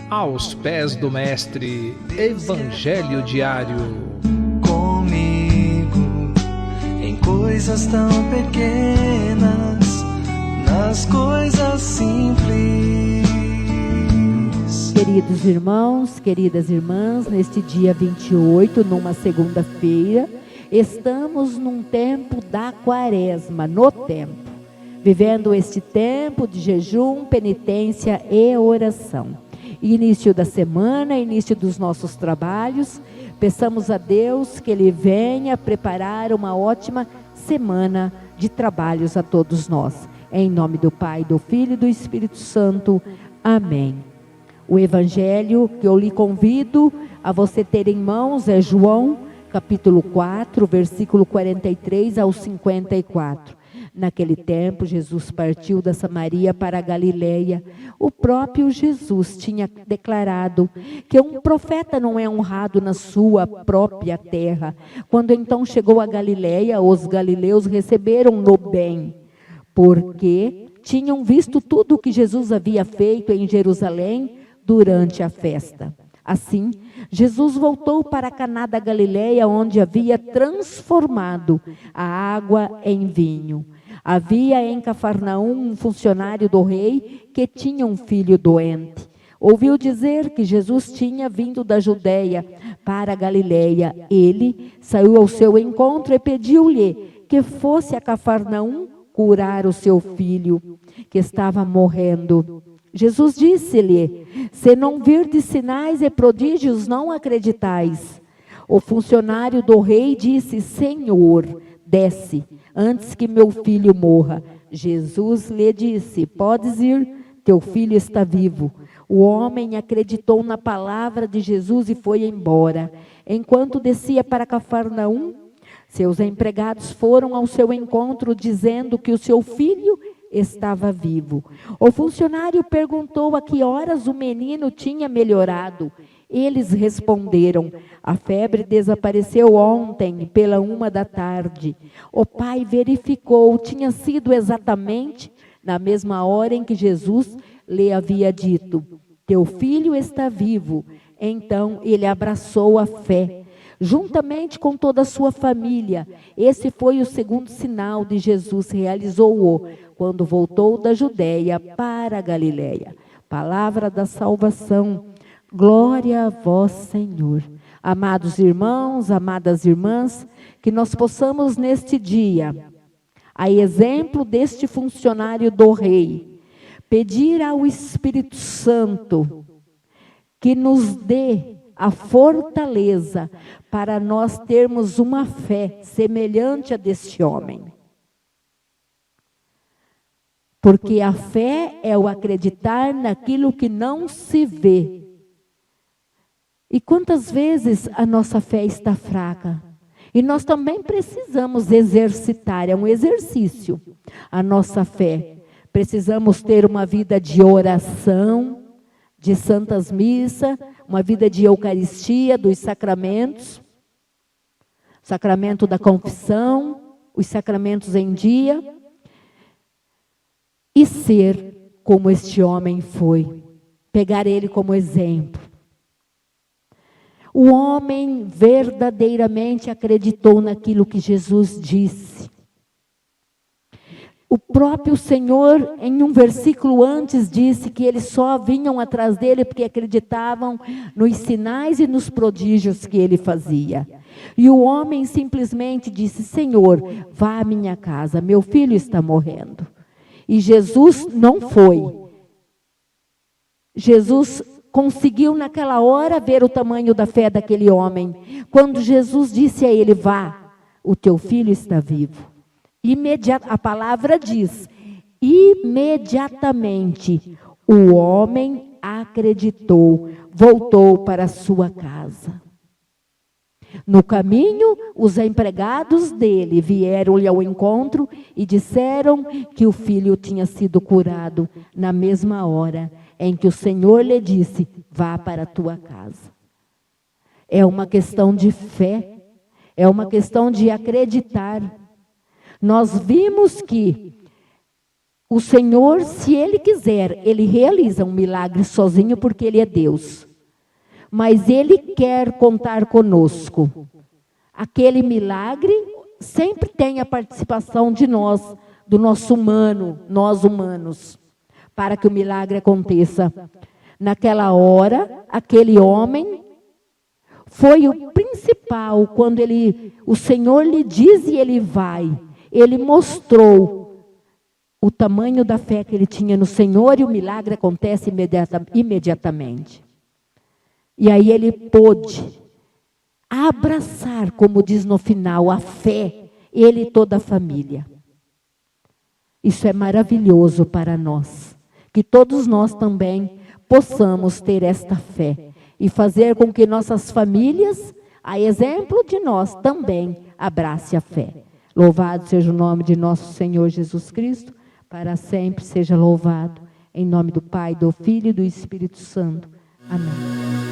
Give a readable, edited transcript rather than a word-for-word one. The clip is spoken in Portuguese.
Aos pés do Mestre, Evangelho Diário. Comigo, em coisas tão pequenas, nas coisas simples. Queridos irmãos, queridas irmãs, neste dia 28, numa segunda-feira, estamos num tempo da quaresma, no tempo, vivendo este tempo de jejum, penitência e oração. Início da semana, início dos nossos trabalhos, peçamos a Deus que Ele venha preparar uma ótima semana de trabalhos a todos nós. Em nome do Pai, do Filho e do Espírito Santo. Amém. O Evangelho que eu lhe convido a você ter em mãos é João, capítulo 4, versículo 43 ao 54. Naquele tempo, Jesus partiu da Samaria para a Galileia. O próprio Jesus tinha declarado que um profeta não é honrado na sua própria terra. Quando então chegou a Galileia, os galileus receberam-no bem, porque tinham visto tudo o que Jesus havia feito em Jerusalém durante a festa. Assim, Jesus voltou para Caná da Galileia, onde havia transformado a água em vinho. Havia em Cafarnaum um funcionário do rei que tinha um filho doente. Ouviu dizer que Jesus tinha vindo da Judeia para a Galileia. Ele saiu ao seu encontro e pediu-lhe que fosse a Cafarnaum curar o seu filho, que estava morrendo. Jesus disse-lhe: se não virdes sinais e prodígios, não acreditais. O funcionário do rei disse: Senhor, desce, antes que meu filho morra. Jesus lhe disse: podes ir, teu filho está vivo. O homem acreditou na palavra de Jesus e foi embora. Enquanto descia para Cafarnaum, seus empregados foram ao seu encontro, dizendo que o seu filho estava vivo. O funcionário perguntou a que horas o menino tinha melhorado. Eles responderam: a febre desapareceu ontem, pela 1h da tarde. O pai verificou, tinha sido exatamente na mesma hora em que Jesus lhe havia dito: teu filho está vivo. Então ele abraçou a fé, juntamente com toda a sua família. Esse foi o segundo sinal de Jesus, realizou-o quando voltou da Judeia para a Galileia. Palavra da salvação. Glória a vós, Senhor. Amados irmãos, amadas irmãs, que nós possamos neste dia, a exemplo deste funcionário do rei, pedir ao Espírito Santo que nos dê a fortaleza para nós termos uma fé semelhante a deste homem. Porque a fé é o acreditar naquilo que não se vê. E quantas vezes a nossa fé está fraca? E nós também precisamos exercitar, é um exercício, a nossa fé. Precisamos ter uma vida de oração, de santas missas, uma vida de eucaristia, dos sacramentos, sacramento da confissão, os sacramentos em dia, e ser como este homem foi, pegar ele como exemplo. O homem verdadeiramente acreditou naquilo que Jesus disse. O próprio Senhor, em um versículo antes, disse que eles só vinham atrás dele porque acreditavam nos sinais e nos prodígios que ele fazia. E o homem simplesmente disse: Senhor, vá à minha casa, meu filho está morrendo. E Jesus não foi. Jesus conseguiu naquela hora ver o tamanho da fé daquele homem. Quando Jesus disse a ele: vá, o teu filho está vivo. A palavra diz: imediatamente o homem acreditou, voltou para a sua casa. No caminho, os empregados dele vieram-lhe ao encontro e disseram que o filho tinha sido curado na mesma hora em que o Senhor lhe disse: vá para a tua casa. É uma questão de fé, é uma questão de acreditar. Nós vimos que O Senhor, se Ele quiser, Ele realiza um milagre sozinho, porque Ele é Deus. Mas Ele quer contar conosco. Aquele milagre sempre tem a participação de nós, do nosso humano, nós humanos, para que o milagre aconteça. Naquela hora, aquele homem foi o principal, quando o Senhor lhe diz e ele vai. Ele mostrou o tamanho da fé que ele tinha no Senhor e o milagre acontece imediatamente. E aí ele pôde abraçar, como diz no final, a fé, ele e toda a família. Isso é maravilhoso para nós. Que todos nós também possamos ter esta fé e fazer com que nossas famílias, a exemplo de nós, também abrace a fé. Louvado seja o nome de nosso Senhor Jesus Cristo, para sempre seja louvado. Em nome do Pai, do Filho e do Espírito Santo. Amém.